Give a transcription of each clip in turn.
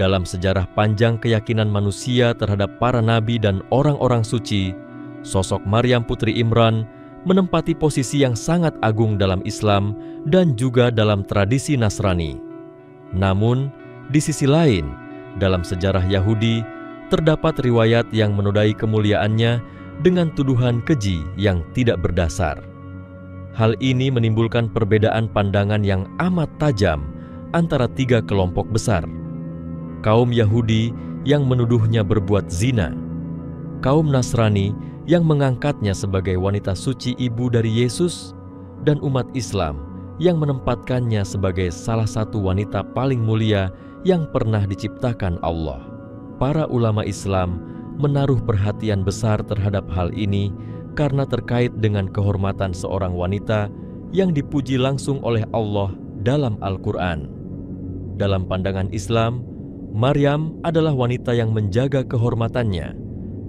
Dalam sejarah panjang keyakinan manusia terhadap para nabi dan orang-orang suci, sosok Maryam putri Imran menempati posisi yang sangat agung dalam Islam dan juga dalam tradisi Nasrani. Namun, di sisi lain, dalam sejarah Yahudi, terdapat riwayat yang menodai kemuliaannya dengan tuduhan keji yang tidak berdasar. Hal ini menimbulkan perbedaan pandangan yang amat tajam antara tiga kelompok besar. Kaum Yahudi yang menuduhnya berbuat zina, kaum Nasrani yang mengangkatnya sebagai wanita suci ibu dari Yesus, dan umat Islam yang menempatkannya sebagai salah satu wanita paling mulia yang pernah diciptakan Allah. Para ulama Islam menaruh perhatian besar terhadap hal ini karena terkait dengan kehormatan seorang wanita yang dipuji langsung oleh Allah dalam Al-Quran. Dalam pandangan Islam, Maryam adalah wanita yang menjaga kehormatannya,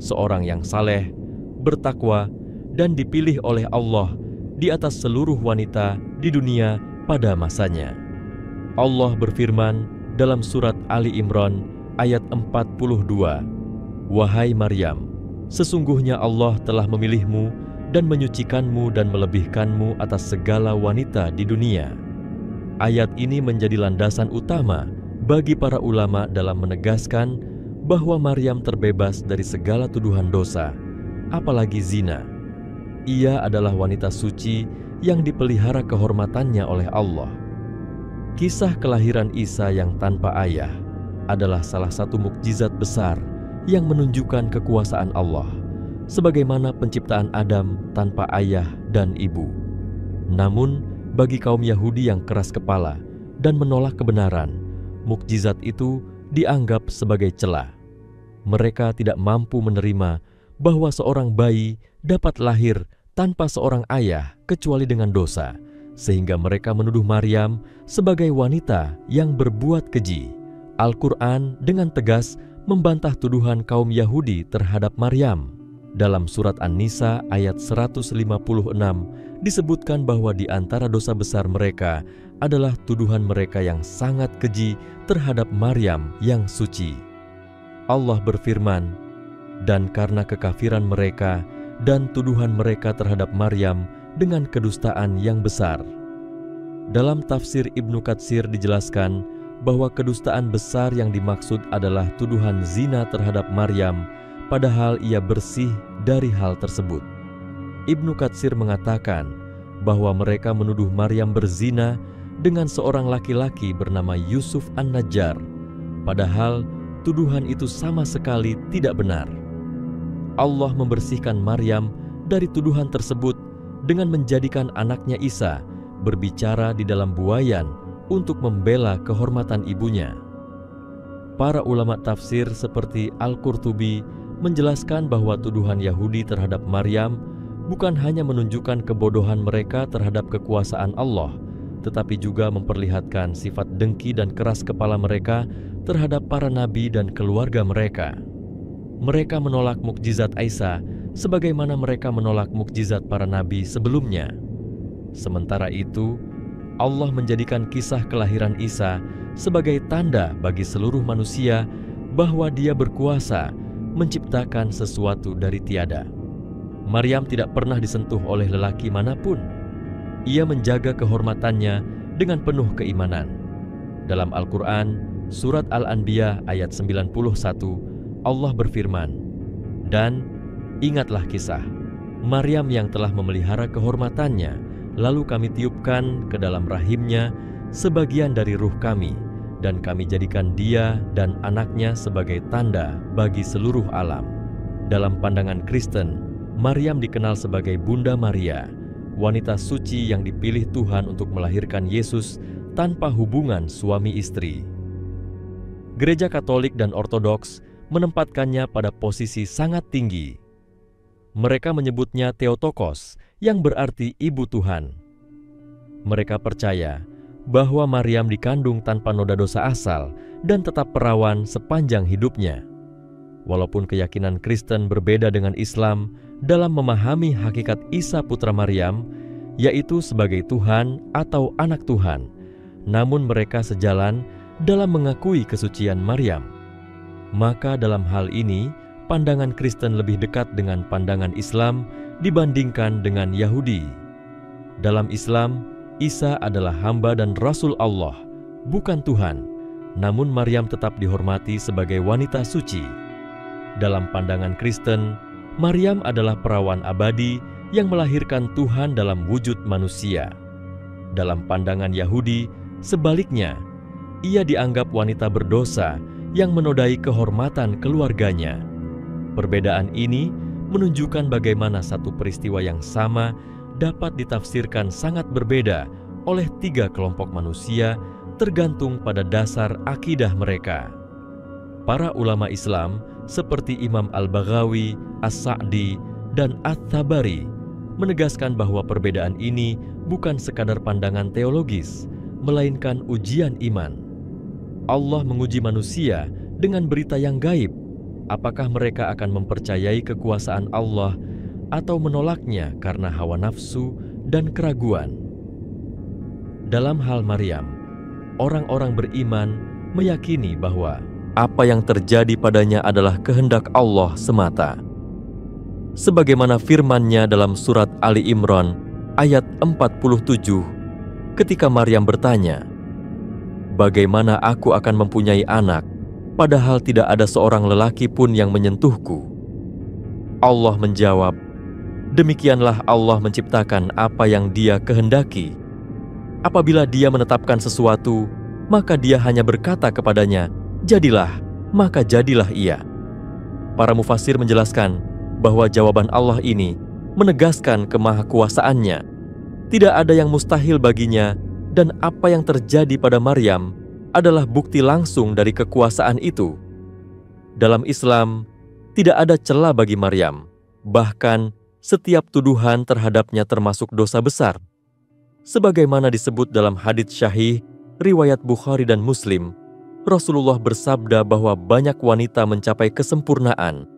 seorang yang saleh, bertakwa, dan dipilih oleh Allah di atas seluruh wanita di dunia pada masanya. Allah berfirman dalam surat Ali Imran ayat 42, "Wahai Maryam, sesungguhnya Allah telah memilihmu dan menyucikanmu dan melebihkanmu atas segala wanita di dunia." Ayat ini menjadi landasan utama bagi para ulama dalam menegaskan bahwa Maryam terbebas dari segala tuduhan dosa, apalagi zina. Ia adalah wanita suci yang dipelihara kehormatannya oleh Allah. Kisah kelahiran Isa yang tanpa ayah adalah salah satu mukjizat besar yang menunjukkan kekuasaan Allah, sebagaimana penciptaan Adam tanpa ayah dan ibu. Namun, bagi kaum Yahudi yang keras kepala dan menolak kebenaran, mukjizat itu dianggap sebagai celah. Mereka tidak mampu menerima bahwa seorang bayi dapat lahir tanpa seorang ayah kecuali dengan dosa, sehingga mereka menuduh Maryam sebagai wanita yang berbuat keji. Al-Quran dengan tegas membantah tuduhan kaum Yahudi terhadap Maryam. Dalam surat An-Nisa ayat 156 disebutkan bahwa di antara dosa besar mereka adalah tuduhan mereka yang sangat keji terhadap Maryam yang suci. Allah berfirman, "Dan karena kekafiran mereka dan tuduhan mereka terhadap Maryam dengan kedustaan yang besar." Dalam tafsir Ibnu Katsir dijelaskan bahwa kedustaan besar yang dimaksud adalah tuduhan zina terhadap Maryam, padahal ia bersih dari hal tersebut. Ibnu Katsir mengatakan bahwa mereka menuduh Maryam berzina dengan seorang laki-laki bernama Yusuf An-Najjar, padahal tuduhan itu sama sekali tidak benar. Allah membersihkan Maryam dari tuduhan tersebut dengan menjadikan anaknya Isa berbicara di dalam buayan untuk membela kehormatan ibunya. Para ulama tafsir seperti Al-Qurtubi menjelaskan bahwa tuduhan Yahudi terhadap Maryam bukan hanya menunjukkan kebodohan mereka terhadap kekuasaan Allah, tetapi juga memperlihatkan sifat dengki dan keras kepala mereka terhadap para nabi dan keluarga mereka. Mereka menolak mukjizat Isa sebagaimana mereka menolak mukjizat para nabi sebelumnya. Sementara itu, Allah menjadikan kisah kelahiran Isa sebagai tanda bagi seluruh manusia bahwa Dia berkuasa menciptakan sesuatu dari tiada. Maryam tidak pernah disentuh oleh lelaki manapun. Ia menjaga kehormatannya dengan penuh keimanan. Dalam Al-Quran, surat Al-Anbiya ayat 91, Allah berfirman, "Dan ingatlah kisah Maryam yang telah memelihara kehormatannya, lalu kami tiupkan ke dalam rahimnya sebagian dari ruh kami, dan kami jadikan dia dan anaknya sebagai tanda bagi seluruh alam." Dalam pandangan Kristen, Maryam dikenal sebagai Bunda Maria, wanita suci yang dipilih Tuhan untuk melahirkan Yesus tanpa hubungan suami istri. Gereja Katolik dan Ortodoks menempatkannya pada posisi sangat tinggi. Mereka menyebutnya Theotokos, yang berarti Ibu Tuhan. Mereka percaya bahwa Maryam dikandung tanpa noda dosa asal dan tetap perawan sepanjang hidupnya. Walaupun keyakinan Kristen berbeda dengan Islam dalam memahami hakikat Isa putra Maryam, yaitu sebagai Tuhan atau anak Tuhan, namun mereka sejalan dalam mengakui kesucian Maryam. Maka dalam hal ini, pandangan Kristen lebih dekat dengan pandangan Islam dibandingkan dengan Yahudi. Dalam Islam, Isa adalah hamba dan Rasul Allah, bukan Tuhan. Namun Maryam tetap dihormati sebagai wanita suci. Dalam pandangan Kristen, Maryam adalah perawan abadi yang melahirkan Tuhan dalam wujud manusia. Dalam pandangan Yahudi, sebaliknya, ia dianggap wanita berdosa yang menodai kehormatan keluarganya. Perbedaan ini menunjukkan bagaimana satu peristiwa yang sama dapat ditafsirkan sangat berbeda oleh tiga kelompok manusia tergantung pada dasar akidah mereka. Para ulama Islam seperti Imam Al-Baghawi, As-Sa'di, dan At-Tabari menegaskan bahwa perbedaan ini bukan sekadar pandangan teologis, melainkan ujian iman. Allah menguji manusia dengan berita yang gaib. Apakah mereka akan mempercayai kekuasaan Allah atau menolaknya karena hawa nafsu dan keraguan? Dalam hal Maryam, orang-orang beriman meyakini bahwa apa yang terjadi padanya adalah kehendak Allah semata. Sebagaimana firman-Nya dalam surat Ali Imran ayat 47, ketika Maryam bertanya, "Bagaimana aku akan mempunyai anak, padahal tidak ada seorang lelaki pun yang menyentuhku?" Allah menjawab, "Demikianlah Allah menciptakan apa yang Dia kehendaki. Apabila Dia menetapkan sesuatu, maka Dia hanya berkata kepadanya, 'Jadilah,' maka jadilah ia." Para mufasir menjelaskan bahwa jawaban Allah ini menegaskan kemahakuasaannya. Tidak ada yang mustahil baginya, dan apa yang terjadi pada Maryam adalah bukti langsung dari kekuasaan itu. Dalam Islam, tidak ada celah bagi Maryam. Bahkan, setiap tuduhan terhadapnya termasuk dosa besar. Sebagaimana disebut dalam hadits syahih, riwayat Bukhari dan Muslim, Rasulullah bersabda bahwa banyak wanita mencapai kesempurnaan,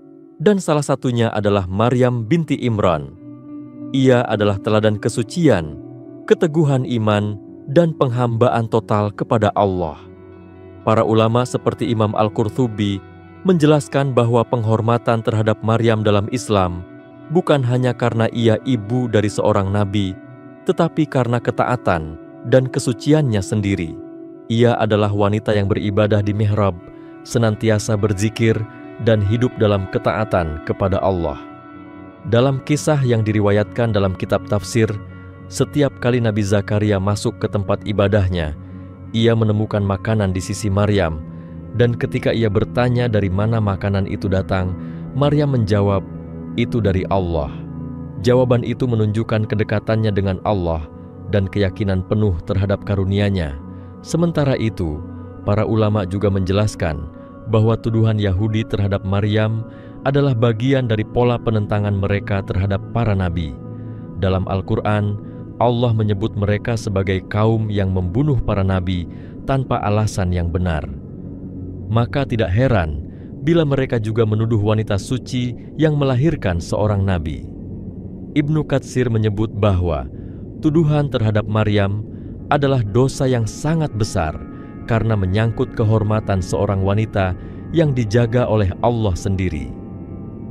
dan salah satunya adalah Maryam binti Imran. Ia adalah teladan kesucian, keteguhan iman, dan penghambaan total kepada Allah. Para ulama seperti Imam Al-Qurtubi menjelaskan bahwa penghormatan terhadap Maryam dalam Islam bukan hanya karena ia ibu dari seorang nabi, tetapi karena ketaatan dan kesuciannya sendiri. Ia adalah wanita yang beribadah di mihrab, senantiasa berzikir, dan hidup dalam ketaatan kepada Allah. Dalam kisah yang diriwayatkan dalam kitab tafsir, setiap kali Nabi Zakaria masuk ke tempat ibadahnya, ia menemukan makanan di sisi Maryam, dan ketika ia bertanya dari mana makanan itu datang, Maryam menjawab, "Itu dari Allah." Jawaban itu menunjukkan kedekatannya dengan Allah dan keyakinan penuh terhadap karunia-Nya. Sementara itu, para ulama juga menjelaskan bahwa tuduhan Yahudi terhadap Maryam adalah bagian dari pola penentangan mereka terhadap para nabi. Dalam Al-Quran, Allah menyebut mereka sebagai kaum yang membunuh para nabi tanpa alasan yang benar. Maka tidak heran bila mereka juga menuduh wanita suci yang melahirkan seorang nabi. Ibnu Katsir menyebut bahwa tuduhan terhadap Maryam adalah dosa yang sangat besar karena menyangkut kehormatan seorang wanita yang dijaga oleh Allah sendiri.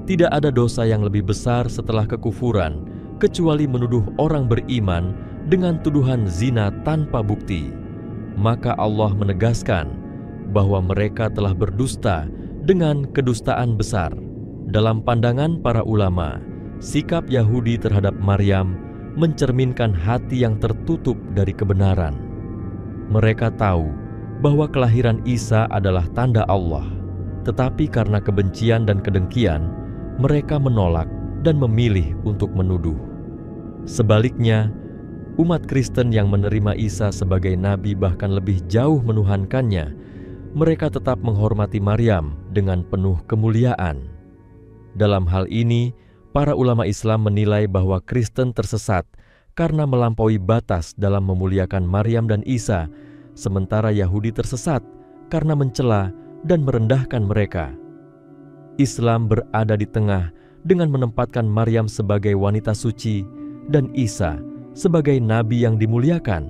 Tidak ada dosa yang lebih besar setelah kekufuran kecuali menuduh orang beriman dengan tuduhan zina tanpa bukti. Maka Allah menegaskan bahwa mereka telah berdusta dengan kedustaan besar. Dalam pandangan para ulama, sikap Yahudi terhadap Maryam mencerminkan hati yang tertutup dari kebenaran. Mereka tahu bahwa kelahiran Isa adalah tanda Allah, tetapi karena kebencian dan kedengkian, mereka menolak dan memilih untuk menuduh. Sebaliknya, umat Kristen yang menerima Isa sebagai nabi bahkan lebih jauh menuhankannya. Mereka tetap menghormati Maryam dengan penuh kemuliaan. Dalam hal ini, para ulama Islam menilai bahwa Kristen tersesat karena melampaui batas dalam memuliakan Maryam dan Isa, sementara Yahudi tersesat karena mencela dan merendahkan mereka. Islam berada di tengah dengan menempatkan Maryam sebagai wanita suci dan Isa sebagai nabi yang dimuliakan.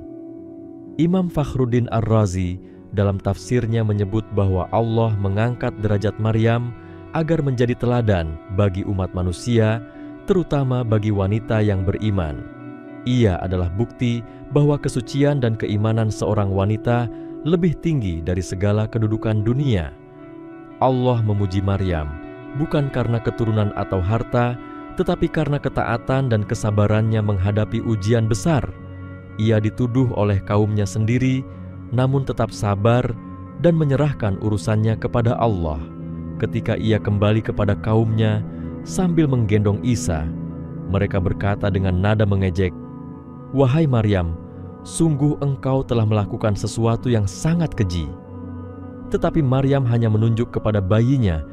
Imam Fakhruddin Ar-Razi dalam tafsirnya menyebut bahwa Allah mengangkat derajat Maryam agar menjadi teladan bagi umat manusia, terutama bagi wanita yang beriman. Ia adalah bukti bahwa kesucian dan keimanan seorang wanita lebih tinggi dari segala kedudukan dunia. Allah memuji Maryam bukan karena keturunan atau harta, tetapi karena ketaatan dan kesabarannya menghadapi ujian besar. Ia dituduh oleh kaumnya sendiri, namun tetap sabar dan menyerahkan urusannya kepada Allah. Ketika ia kembali kepada kaumnya sambil menggendong Isa, mereka berkata dengan nada mengejek, "Wahai Maryam, sungguh engkau telah melakukan sesuatu yang sangat keji." Tetapi Maryam hanya menunjuk kepada bayinya,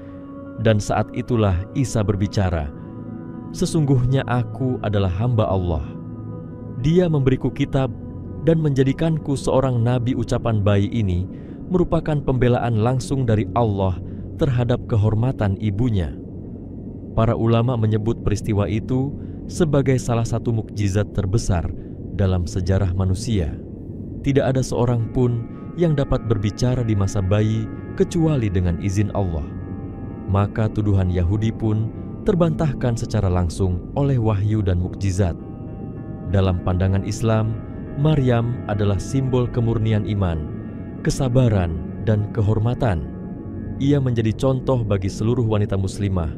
dan saat itulah Isa berbicara, "Sesungguhnya aku adalah hamba Allah. Dia memberiku kitab dan menjadikanku seorang nabi." Ucapan bayi ini merupakan pembelaan langsung dari Allah terhadap kehormatan ibunya. Para ulama menyebut peristiwa itu sebagai salah satu mukjizat terbesar dalam sejarah manusia. Tidak ada seorang pun yang dapat berbicara di masa bayi kecuali dengan izin Allah. Maka tuduhan Yahudi pun terbantahkan secara langsung oleh wahyu dan mukjizat. Dalam pandangan Islam, Maryam adalah simbol kemurnian iman, kesabaran, dan kehormatan. Ia menjadi contoh bagi seluruh wanita muslimah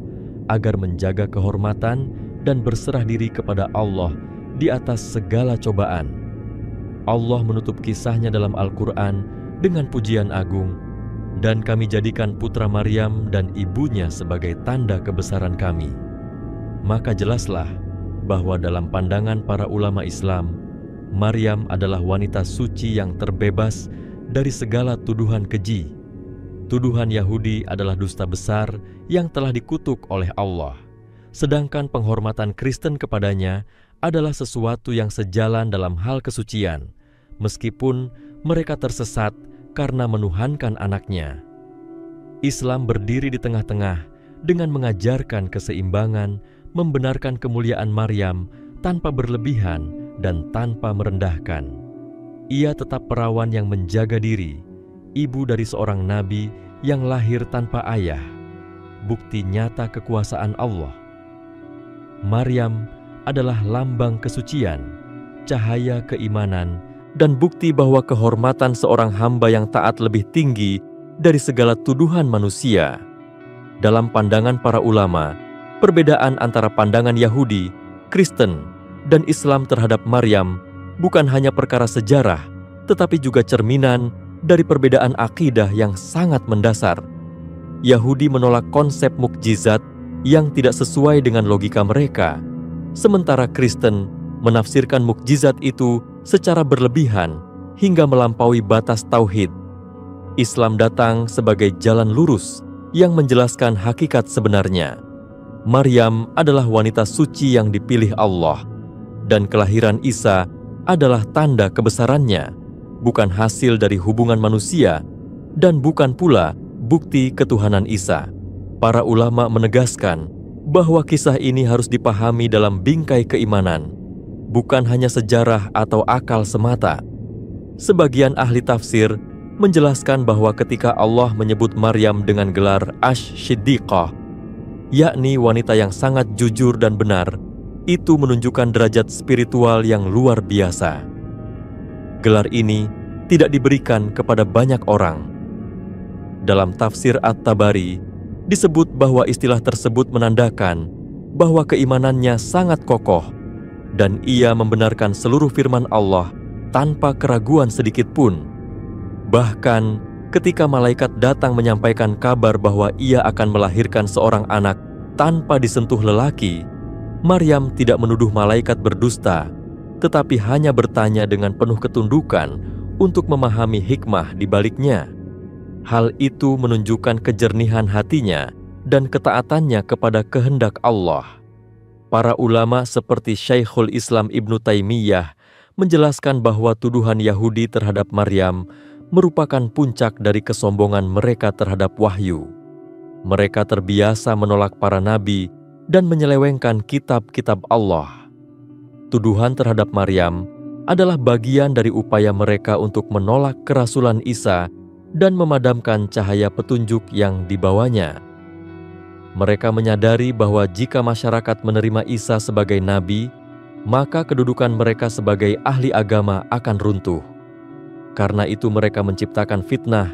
agar menjaga kehormatan dan berserah diri kepada Allah di atas segala cobaan. Allah menutup kisahnya dalam Al-Quran dengan pujian agung, "Dan kami jadikan putra Maryam dan ibunya sebagai tanda kebesaran kami." Maka jelaslah bahwa dalam pandangan para ulama Islam, Maryam adalah wanita suci yang terbebas dari segala tuduhan keji. Tuduhan Yahudi adalah dusta besar yang telah dikutuk oleh Allah, sedangkan penghormatan Kristen kepadanya adalah sesuatu yang sejalan dalam hal kesucian, meskipun mereka tersesat karena menuhankan anaknya. Islam berdiri di tengah-tengah dengan mengajarkan keseimbangan, membenarkan kemuliaan Maryam tanpa berlebihan dan tanpa merendahkan. Ia tetap perawan yang menjaga diri, ibu dari seorang nabi yang lahir tanpa ayah, bukti nyata kekuasaan Allah. Maryam adalah lambang kesucian, cahaya keimanan, dan bukti bahwa kehormatan seorang hamba yang taat lebih tinggi dari segala tuduhan manusia. Dalam pandangan para ulama, perbedaan antara pandangan Yahudi, Kristen, dan Islam terhadap Maryam bukan hanya perkara sejarah, tetapi juga cerminan dari perbedaan akidah yang sangat mendasar. Yahudi menolak konsep mukjizat yang tidak sesuai dengan logika mereka, sementara Kristen menafsirkan mukjizat itu secara berlebihan hingga melampaui batas tauhid. Islam datang sebagai jalan lurus yang menjelaskan hakikat sebenarnya. Maryam adalah wanita suci yang dipilih Allah, dan kelahiran Isa adalah tanda kebesarannya, bukan hasil dari hubungan manusia, dan bukan pula bukti ketuhanan Isa. Para ulama menegaskan bahwa kisah ini harus dipahami dalam bingkai keimanan, bukan hanya sejarah atau akal semata. Sebagian ahli tafsir menjelaskan bahwa ketika Allah menyebut Maryam dengan gelar Ash-Shiddiqah, yakni wanita yang sangat jujur dan benar, itu menunjukkan derajat spiritual yang luar biasa. Gelar ini tidak diberikan kepada banyak orang. Dalam tafsir At-Tabari, disebut bahwa istilah tersebut menandakan bahwa keimanannya sangat kokoh, dan ia membenarkan seluruh firman Allah tanpa keraguan sedikit pun. Bahkan ketika malaikat datang menyampaikan kabar bahwa ia akan melahirkan seorang anak tanpa disentuh lelaki, Maryam tidak menuduh malaikat berdusta, tetapi hanya bertanya dengan penuh ketundukan untuk memahami hikmah di baliknya. Hal itu menunjukkan kejernihan hatinya dan ketaatannya kepada kehendak Allah. Para ulama seperti Syekhul Islam Ibnu Taimiyah menjelaskan bahwa tuduhan Yahudi terhadap Maryam merupakan puncak dari kesombongan mereka terhadap wahyu. Mereka terbiasa menolak para nabi dan menyelewengkan kitab-kitab Allah. Tuduhan terhadap Maryam adalah bagian dari upaya mereka untuk menolak kerasulan Isa dan memadamkan cahaya petunjuk yang dibawanya. Mereka menyadari bahwa jika masyarakat menerima Isa sebagai nabi, maka kedudukan mereka sebagai ahli agama akan runtuh. Karena itu mereka menciptakan fitnah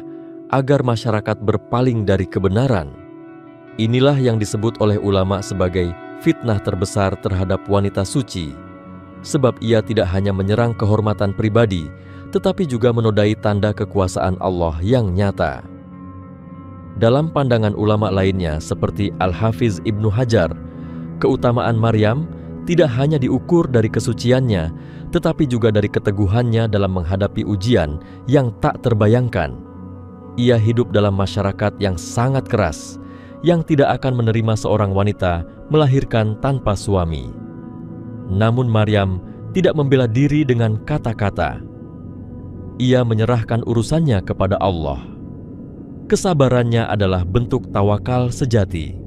agar masyarakat berpaling dari kebenaran. Inilah yang disebut oleh ulama sebagai fitnah terbesar terhadap wanita suci, sebab ia tidak hanya menyerang kehormatan pribadi, tetapi juga menodai tanda kekuasaan Allah yang nyata. Dalam pandangan ulama lainnya seperti Al-Hafiz Ibnu Hajar, keutamaan Maryam tidak hanya diukur dari kesuciannya, tetapi juga dari keteguhannya dalam menghadapi ujian yang tak terbayangkan. Ia hidup dalam masyarakat yang sangat keras, yang tidak akan menerima seorang wanita melahirkan tanpa suami. Namun Maryam tidak membela diri dengan kata-kata. Ia menyerahkan urusannya kepada Allah. Kesabarannya adalah bentuk tawakal sejati.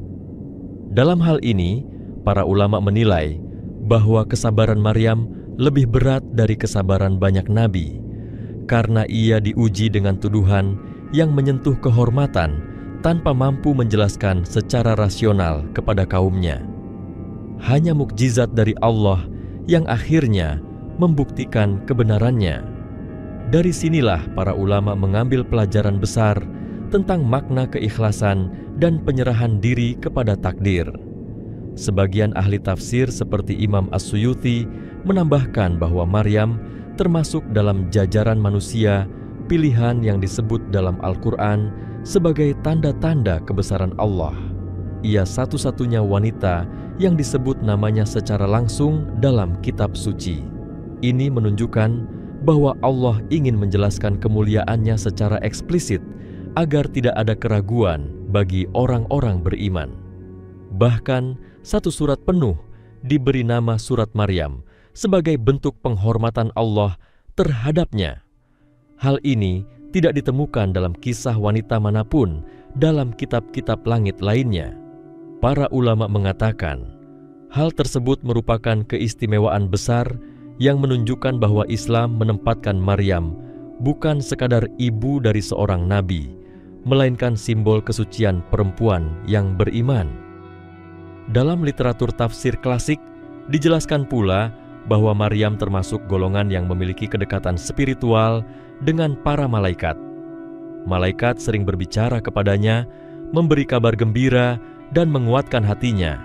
Dalam hal ini, para ulama menilai bahwa kesabaran Maryam lebih berat dari kesabaran banyak nabi, karena ia diuji dengan tuduhan yang menyentuh kehormatan tanpa mampu menjelaskan secara rasional kepada kaumnya. Hanya mukjizat dari Allah yang akhirnya membuktikan kebenarannya. Dari sinilah para ulama mengambil pelajaran besar tentang makna keikhlasan dan penyerahan diri kepada takdir. Sebagian ahli tafsir seperti Imam As-Suyuti menambahkan bahwa Maryam termasuk dalam jajaran manusia pilihan yang disebut dalam Al-Quran sebagai tanda-tanda kebesaran Allah. Ia satu-satunya wanita yang disebut namanya secara langsung dalam kitab suci. Ini menunjukkan bahwa Allah ingin menjelaskan kemuliaannya secara eksplisit agar tidak ada keraguan bagi orang-orang beriman. Bahkan satu surat penuh diberi nama surat Maryam sebagai bentuk penghormatan Allah terhadapnya. Hal ini tidak ditemukan dalam kisah wanita manapun dalam kitab-kitab langit lainnya. Para ulama mengatakan, hal tersebut merupakan keistimewaan besar yang menunjukkan bahwa Islam menempatkan Maryam bukan sekadar ibu dari seorang nabi, melainkan simbol kesucian perempuan yang beriman. Dalam literatur tafsir klasik, dijelaskan pula bahwa Maryam termasuk golongan yang memiliki kedekatan spiritual dengan para malaikat. Malaikat sering berbicara kepadanya, memberi kabar gembira, dan menguatkan hatinya.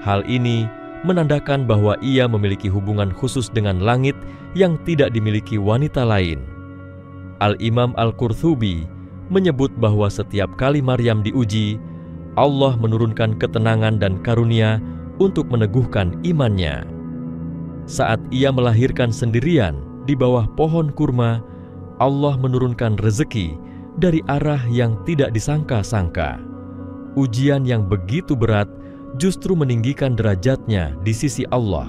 Hal ini menandakan bahwa ia memiliki hubungan khusus dengan langit yang tidak dimiliki wanita lain. Al-Imam Al-Qurtubi menyebut bahwa setiap kali Maryam diuji, Allah menurunkan ketenangan dan karunia untuk meneguhkan imannya. Saat ia melahirkan sendirian di bawah pohon kurma, Allah menurunkan rezeki dari arah yang tidak disangka-sangka. Ujian yang begitu berat justru meninggikan derajatnya di sisi Allah.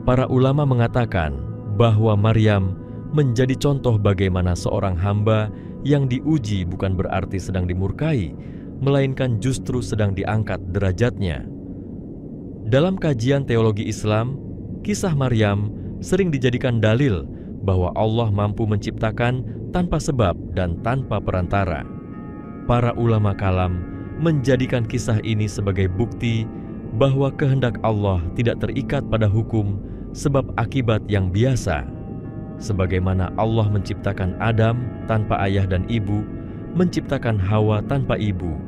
Para ulama mengatakan bahwa Maryam menjadi contoh bagaimana seorang hamba yang diuji bukan berarti sedang dimurkai, melainkan justru sedang diangkat derajatnya. Dalam kajian teologi Islam, kisah Maryam sering dijadikan dalil bahwa Allah mampu menciptakan tanpa sebab dan tanpa perantara. Para ulama kalam menjadikan kisah ini sebagai bukti bahwa kehendak Allah tidak terikat pada hukum sebab akibat yang biasa. Sebagaimana Allah menciptakan Adam tanpa ayah dan ibu, menciptakan Hawa tanpa ibu,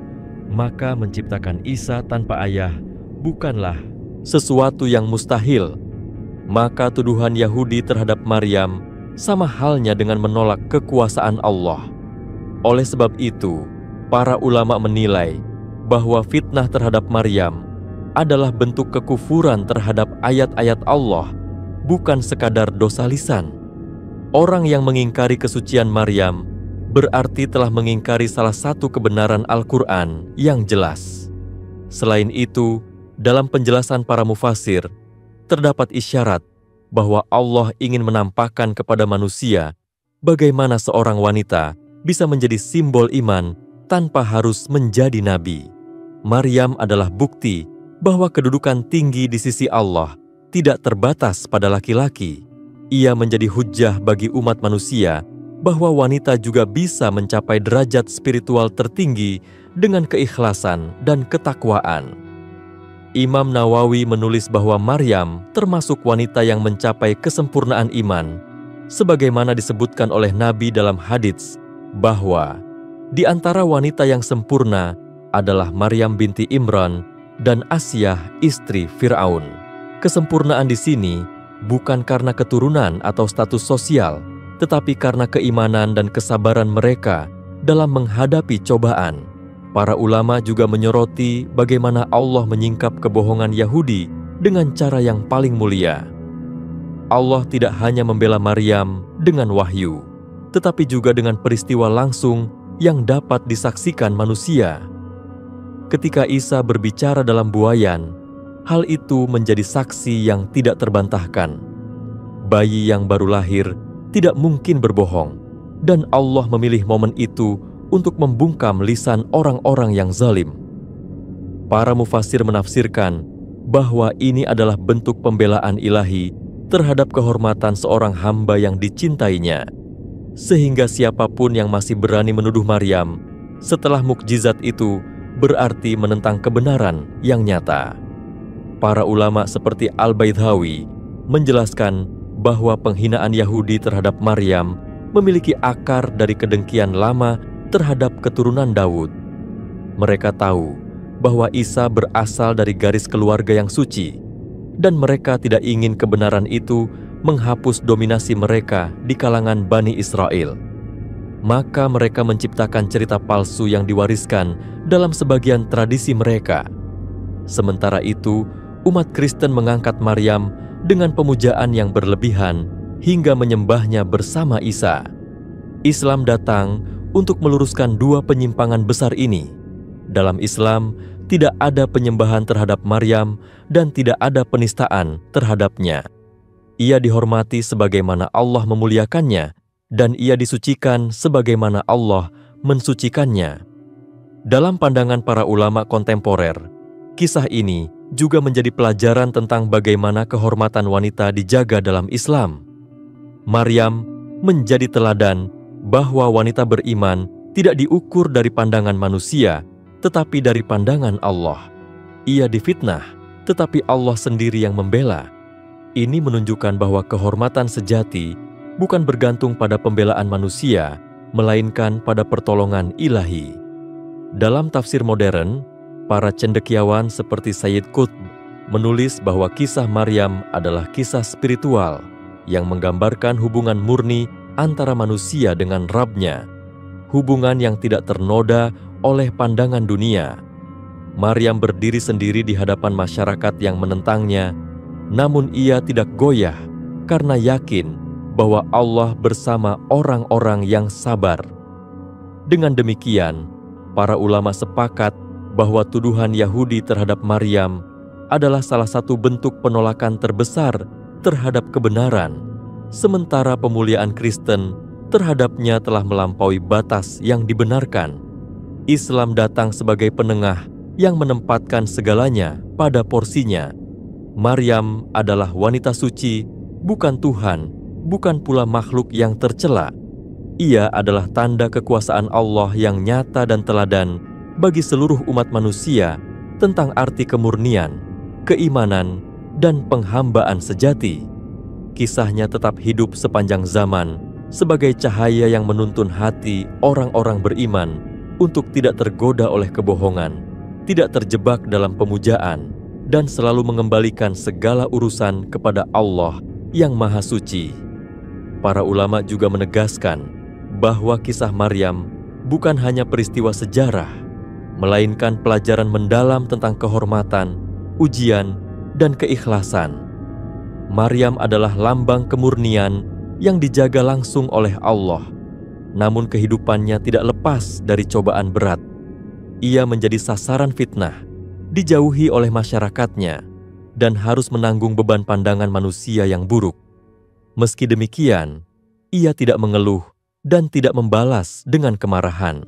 maka menciptakan Isa tanpa ayah bukanlah sesuatu yang mustahil. Maka tuduhan Yahudi terhadap Maryam sama halnya dengan menolak kekuasaan Allah. Oleh sebab itu, para ulama menilai bahwa fitnah terhadap Maryam adalah bentuk kekufuran terhadap ayat-ayat Allah, bukan sekadar dosa lisan. Orang yang mengingkari kesucian Maryam berarti telah mengingkari salah satu kebenaran Al-Quran yang jelas. Selain itu, dalam penjelasan para mufasir, terdapat isyarat bahwa Allah ingin menampakkan kepada manusia bagaimana seorang wanita bisa menjadi simbol iman tanpa harus menjadi nabi. Maryam adalah bukti bahwa kedudukan tinggi di sisi Allah tidak terbatas pada laki-laki. Ia menjadi hujjah bagi umat manusia bahwa wanita juga bisa mencapai derajat spiritual tertinggi dengan keikhlasan dan ketakwaan. Imam Nawawi menulis bahwa Maryam termasuk wanita yang mencapai kesempurnaan iman, sebagaimana disebutkan oleh Nabi dalam hadits bahwa di antara wanita yang sempurna adalah Maryam binti Imran dan Asyah istri Fir'aun. Kesempurnaan di sini bukan karena keturunan atau status sosial, tetapi karena keimanan dan kesabaran mereka dalam menghadapi cobaan. Para ulama juga menyoroti bagaimana Allah menyingkap kebohongan Yahudi dengan cara yang paling mulia. Allah tidak hanya membela Maryam dengan wahyu, tetapi juga dengan peristiwa langsung yang dapat disaksikan manusia. Ketika Isa berbicara dalam buayan, hal itu menjadi saksi yang tidak terbantahkan. Bayi yang baru lahir tidak mungkin berbohong, dan Allah memilih momen itu untuk membungkam lisan orang-orang yang zalim. Para mufassir menafsirkan bahwa ini adalah bentuk pembelaan ilahi terhadap kehormatan seorang hamba yang dicintainya, sehingga siapapun yang masih berani menuduh Maryam setelah mukjizat itu berarti menentang kebenaran yang nyata. Para ulama seperti Al-Baidhawi menjelaskan bahwa penghinaan Yahudi terhadap Maryam memiliki akar dari kedengkian lama terhadap keturunan Daud. Mereka tahu bahwa Isa berasal dari garis keluarga yang suci, dan mereka tidak ingin kebenaran itu menghapus dominasi mereka di kalangan Bani Israel. Maka mereka menciptakan cerita palsu yang diwariskan dalam sebagian tradisi mereka. Sementara itu, umat Kristen mengangkat Maryam dengan pemujaan yang berlebihan hingga menyembahnya bersama Isa. Islam datang untuk meluruskan dua penyimpangan besar ini. Dalam Islam, tidak ada penyembahan terhadap Maryam dan tidak ada penistaan terhadapnya. Ia dihormati sebagaimana Allah memuliakannya, dan ia disucikan sebagaimana Allah mensucikannya. Dalam pandangan para ulama kontemporer, kisah ini juga menjadi pelajaran tentang bagaimana kehormatan wanita dijaga dalam Islam. Maryam menjadi teladan bahwa wanita beriman tidak diukur dari pandangan manusia, tetapi dari pandangan Allah. Ia difitnah, tetapi Allah sendiri yang membela. Ini menunjukkan bahwa kehormatan sejati bukan bergantung pada pembelaan manusia, melainkan pada pertolongan ilahi. Dalam tafsir modern, para cendekiawan seperti Sayyid Qutb menulis bahwa kisah Maryam adalah kisah spiritual yang menggambarkan hubungan murni antara manusia dengan Rabb-nya, hubungan yang tidak ternoda oleh pandangan dunia. Maryam berdiri sendiri di hadapan masyarakat yang menentangnya, namun ia tidak goyah karena yakin bahwa Allah bersama orang-orang yang sabar. Dengan demikian, para ulama sepakat bahwa tuduhan Yahudi terhadap Maryam adalah salah satu bentuk penolakan terbesar terhadap kebenaran, sementara pemuliaan Kristen terhadapnya telah melampaui batas yang dibenarkan. Islam datang sebagai penengah yang menempatkan segalanya pada porsinya. Maryam adalah wanita suci, bukan Tuhan, bukan pula makhluk yang tercela. Ia adalah tanda kekuasaan Allah yang nyata dan teladan bagi seluruh umat manusia tentang arti kemurnian, keimanan, dan penghambaan sejati. Kisahnya tetap hidup sepanjang zaman sebagai cahaya yang menuntun hati orang-orang beriman untuk tidak tergoda oleh kebohongan, tidak terjebak dalam pemujaan, dan selalu mengembalikan segala urusan kepada Allah yang Maha Suci. Para ulama juga menegaskan bahwa kisah Maryam bukan hanya peristiwa sejarah, melainkan pelajaran mendalam tentang kehormatan, ujian, dan keikhlasan. Maryam adalah lambang kemurnian yang dijaga langsung oleh Allah, namun kehidupannya tidak lepas dari cobaan berat. Ia menjadi sasaran fitnah, dijauhi oleh masyarakatnya, dan harus menanggung beban pandangan manusia yang buruk. Meski demikian, ia tidak mengeluh dan tidak membalas dengan kemarahan.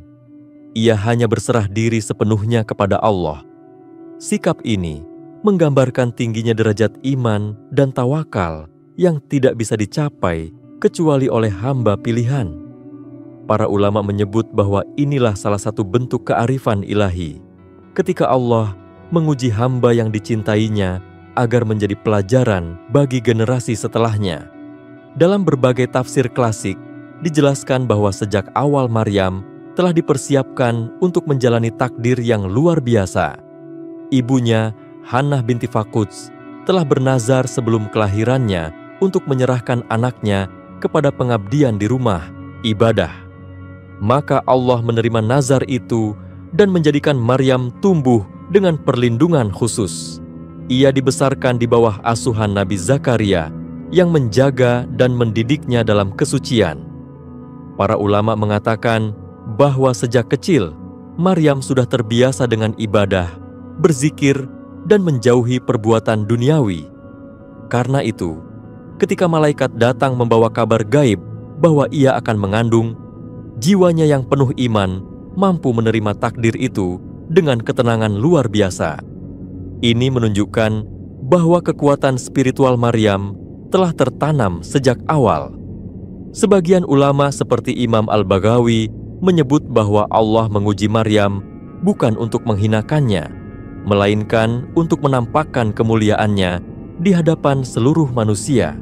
Ia hanya berserah diri sepenuhnya kepada Allah. Sikap ini menggambarkan tingginya derajat iman dan tawakal yang tidak bisa dicapai kecuali oleh hamba pilihan. Para ulama menyebut bahwa inilah salah satu bentuk kearifan ilahi, ketika Allah menguji hamba yang dicintainya agar menjadi pelajaran bagi generasi setelahnya. Dalam berbagai tafsir klasik, dijelaskan bahwa sejak awal Maryam telah dipersiapkan untuk menjalani takdir yang luar biasa. Ibunya, Hannah binti Faquds, telah bernazar sebelum kelahirannya untuk menyerahkan anaknya kepada pengabdian di rumah ibadah. Maka Allah menerima nazar itu dan menjadikan Maryam tumbuh dengan perlindungan khusus. Ia dibesarkan di bawah asuhan Nabi Zakaria yang menjaga dan mendidiknya dalam kesucian. Para ulama mengatakan bahwa sejak kecil Maryam sudah terbiasa dengan ibadah, berzikir, dan menjauhi perbuatan duniawi. Karena itu, ketika malaikat datang membawa kabar gaib bahwa ia akan mengandung, jiwanya yang penuh iman mampu menerima takdir itu dengan ketenangan luar biasa. Ini menunjukkan bahwa kekuatan spiritual Maryam telah tertanam sejak awal. Sebagian ulama seperti Imam Al-Baghawi menyebut bahwa Allah menguji Maryam bukan untuk menghinakannya, melainkan untuk menampakkan kemuliaannya di hadapan seluruh manusia.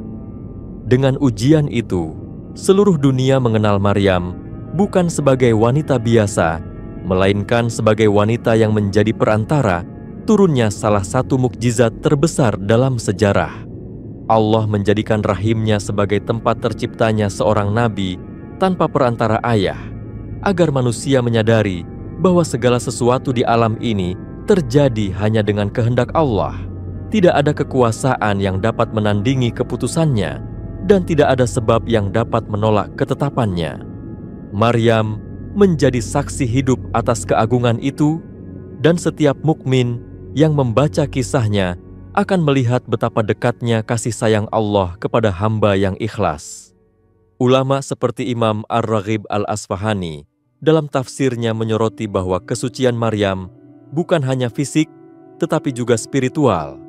Dengan ujian itu, seluruh dunia mengenal Maryam bukan sebagai wanita biasa, melainkan sebagai wanita yang menjadi perantara turunnya salah satu mukjizat terbesar dalam sejarah. Allah menjadikan rahimnya sebagai tempat terciptanya seorang nabi tanpa perantara ayah, agar manusia menyadari bahwa segala sesuatu di alam ini terjadi hanya dengan kehendak Allah. Tidak ada kekuasaan yang dapat menandingi keputusannya, dan tidak ada sebab yang dapat menolak ketetapannya. Maryam menjadi saksi hidup atas keagungan itu, dan setiap mukmin yang membaca kisahnya akan melihat betapa dekatnya kasih sayang Allah kepada hamba yang ikhlas. Ulama seperti Imam Ar-Raghib Al-Asfahani dalam tafsirnya menyoroti bahwa kesucian Maryam bukan hanya fisik, tetapi juga spiritual.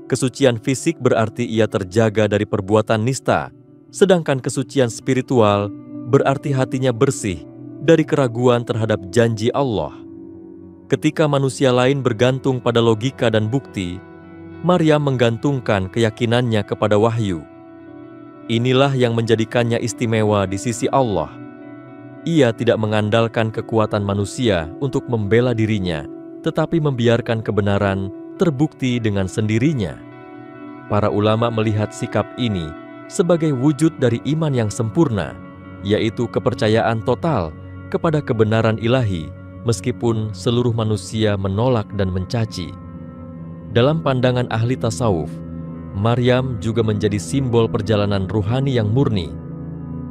Kesucian fisik berarti ia terjaga dari perbuatan nista, sedangkan kesucian spiritual berarti hatinya bersih dari keraguan terhadap janji Allah. Ketika manusia lain bergantung pada logika dan bukti, Maryam menggantungkan keyakinannya kepada wahyu. Inilah yang menjadikannya istimewa di sisi Allah. Ia tidak mengandalkan kekuatan manusia untuk membela dirinya, tetapi membiarkan kebenaran terbukti dengan sendirinya. Para ulama melihat sikap ini sebagai wujud dari iman yang sempurna, yaitu kepercayaan total kepada kebenaran ilahi, meskipun seluruh manusia menolak dan mencaci. Dalam pandangan ahli tasawuf, Maryam juga menjadi simbol perjalanan ruhani yang murni.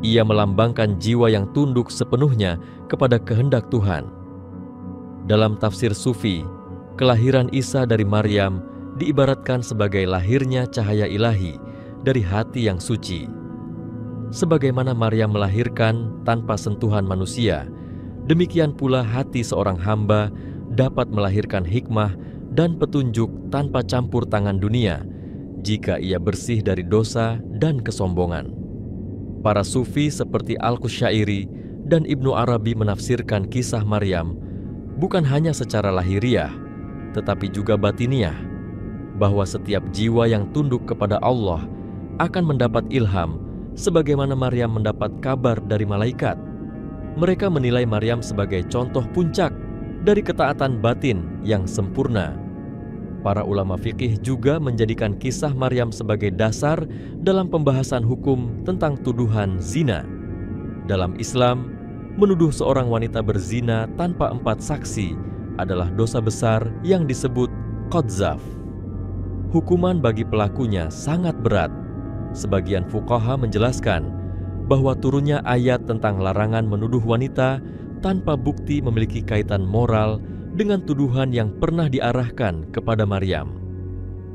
Ia melambangkan jiwa yang tunduk sepenuhnya kepada kehendak Tuhan. Dalam tafsir Sufi, kelahiran Isa dari Maryam diibaratkan sebagai lahirnya cahaya ilahi dari hati yang suci. Sebagaimana Maryam melahirkan tanpa sentuhan manusia, demikian pula hati seorang hamba dapat melahirkan hikmah dan petunjuk tanpa campur tangan dunia, jika ia bersih dari dosa dan kesombongan. Para sufi seperti Al-Qusyairi dan Ibnu Arabi menafsirkan kisah Maryam bukan hanya secara lahiriah, tetapi juga batiniah, bahwa setiap jiwa yang tunduk kepada Allah akan mendapat ilham, sebagaimana Maryam mendapat kabar dari malaikat. Mereka menilai Maryam sebagai contoh puncak dari ketaatan batin yang sempurna. Para ulama fikih juga menjadikan kisah Maryam sebagai dasar dalam pembahasan hukum tentang tuduhan zina. Dalam Islam, menuduh seorang wanita berzina tanpa 4 saksi adalah dosa besar yang disebut qadzaf. Hukuman bagi pelakunya sangat berat. Sebagian fuqaha menjelaskan bahwa turunnya ayat tentang larangan menuduh wanita tanpa bukti memiliki kaitan moral dengan tuduhan yang pernah diarahkan kepada Maryam.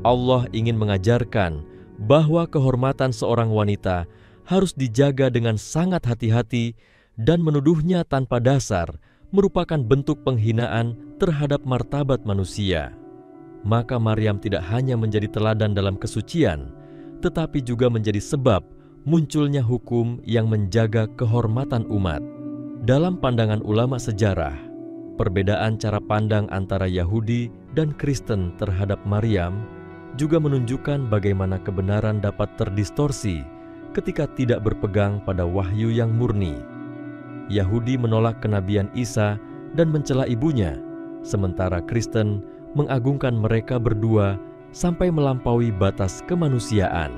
Allah ingin mengajarkan bahwa kehormatan seorang wanita harus dijaga dengan sangat hati-hati, dan menuduhnya tanpa dasar merupakan bentuk penghinaan terhadap martabat manusia. Maka Maryam tidak hanya menjadi teladan dalam kesucian, tetapi juga menjadi sebab munculnya hukum yang menjaga kehormatan umat. Dalam pandangan ulama sejarah, perbedaan cara pandang antara Yahudi dan Kristen terhadap Maryam juga menunjukkan bagaimana kebenaran dapat terdistorsi ketika tidak berpegang pada wahyu yang murni. Yahudi menolak kenabian Isa dan mencela ibunya, sementara Kristen mengagungkan mereka berdua sampai melampaui batas kemanusiaan.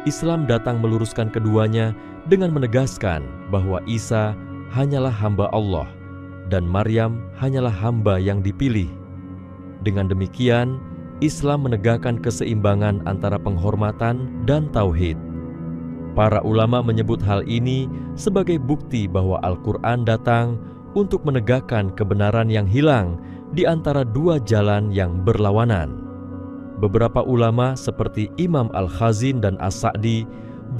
Islam datang meluruskan keduanya dengan menegaskan bahwa Isa hanyalah hamba Allah dan Maryam hanyalah hamba yang dipilih. Dengan demikian, Islam menegakkan keseimbangan antara penghormatan dan tauhid. Para ulama menyebut hal ini sebagai bukti bahwa Al-Quran datang untuk menegakkan kebenaran yang hilang di antara dua jalan yang berlawanan. Beberapa ulama seperti Imam Al-Khazin dan As-Sa'di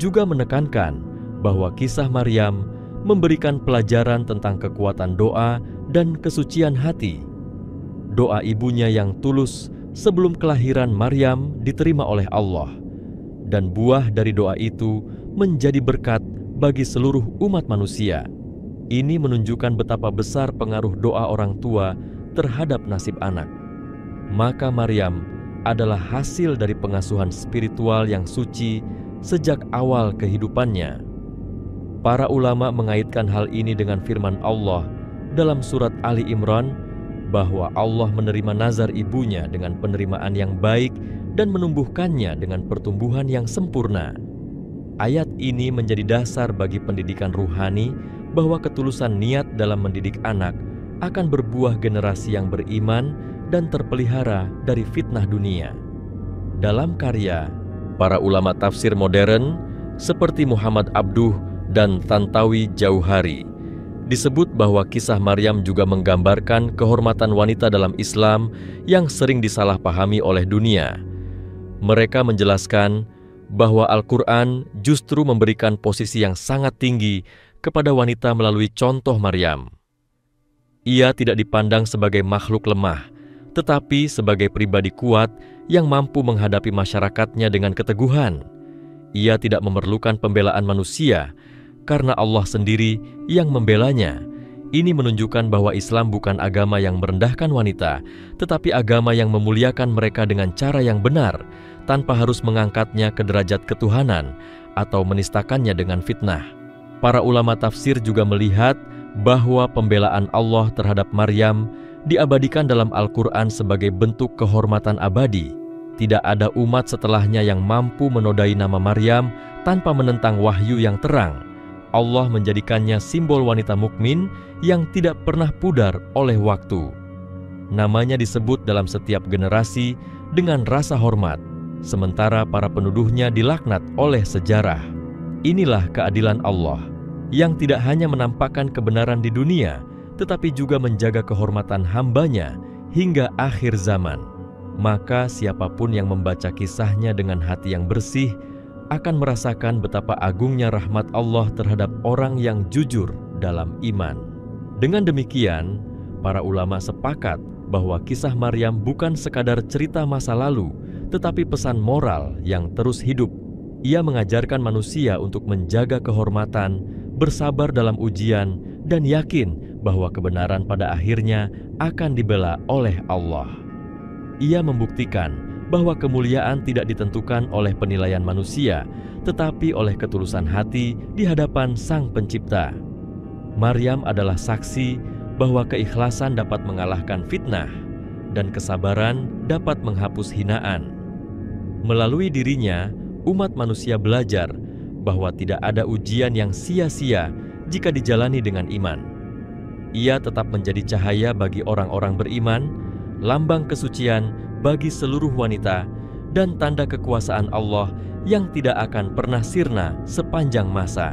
juga menekankan bahwa kisah Maryam memberikan pelajaran tentang kekuatan doa dan kesucian hati. Doa ibunya yang tulus sebelum kelahiran Maryam diterima oleh Allah, dan buah dari doa itu menjadi berkat bagi seluruh umat manusia. Ini menunjukkan betapa besar pengaruh doa orang tua terhadap nasib anak. Maka Maryam adalah hasil dari pengasuhan spiritual yang suci sejak awal kehidupannya. Para ulama mengaitkan hal ini dengan firman Allah dalam surat Ali Imran bahwa Allah menerima nazar ibunya dengan penerimaan yang baik dan menumbuhkannya dengan pertumbuhan yang sempurna. Ayat ini menjadi dasar bagi pendidikan ruhani bahwa ketulusan niat dalam mendidik anak akan berbuah generasi yang beriman dan terpelihara dari fitnah dunia. Dalam karya para ulama tafsir modern seperti Muhammad Abduh dan Tantawi Jauhari, disebut bahwa kisah Maryam juga menggambarkan kehormatan wanita dalam Islam yang sering disalahpahami oleh dunia. Mereka menjelaskan bahwa Al-Quran justru memberikan posisi yang sangat tinggi kepada wanita melalui contoh Maryam. Ia tidak dipandang sebagai makhluk lemah, tetapi sebagai pribadi kuat yang mampu menghadapi masyarakatnya dengan keteguhan. Ia tidak memerlukan pembelaan manusia, karena Allah sendiri yang membelanya. Ini menunjukkan bahwa Islam bukan agama yang merendahkan wanita, tetapi agama yang memuliakan mereka dengan cara yang benar, tanpa harus mengangkatnya ke derajat ketuhanan atau menistakannya dengan fitnah. Para ulama tafsir juga melihat bahwa pembelaan Allah terhadap Maryam diabadikan dalam Al-Quran sebagai bentuk kehormatan abadi. Tidak ada umat setelahnya yang mampu menodai nama Maryam tanpa menentang wahyu yang terang. Allah menjadikannya simbol wanita mukmin yang tidak pernah pudar oleh waktu. Namanya disebut dalam setiap generasi dengan rasa hormat, sementara para penuduhnya dilaknat oleh sejarah. Inilah keadilan Allah, yang tidak hanya menampakkan kebenaran di dunia, tetapi juga menjaga kehormatan hambanya hingga akhir zaman. Maka siapapun yang membaca kisahnya dengan hati yang bersih, akan merasakan betapa agungnya rahmat Allah terhadap orang yang jujur dalam iman. Dengan demikian, para ulama sepakat bahwa kisah Maryam bukan sekadar cerita masa lalu, tetapi pesan moral yang terus hidup. Ia mengajarkan manusia untuk menjaga kehormatan, bersabar dalam ujian, dan yakin bahwa kebenaran pada akhirnya akan dibela oleh Allah. Ia membuktikan bahwa kemuliaan tidak ditentukan oleh penilaian manusia, tetapi oleh ketulusan hati di hadapan Sang Pencipta. Maryam adalah saksi bahwa keikhlasan dapat mengalahkan fitnah, dan kesabaran dapat menghapus hinaan. Melalui dirinya, umat manusia belajar bahwa tidak ada ujian yang sia-sia jika dijalani dengan iman. Ia tetap menjadi cahaya bagi orang-orang beriman, lambang kesucian bagi seluruh wanita, dan tanda kekuasaan Allah yang tidak akan pernah sirna sepanjang masa.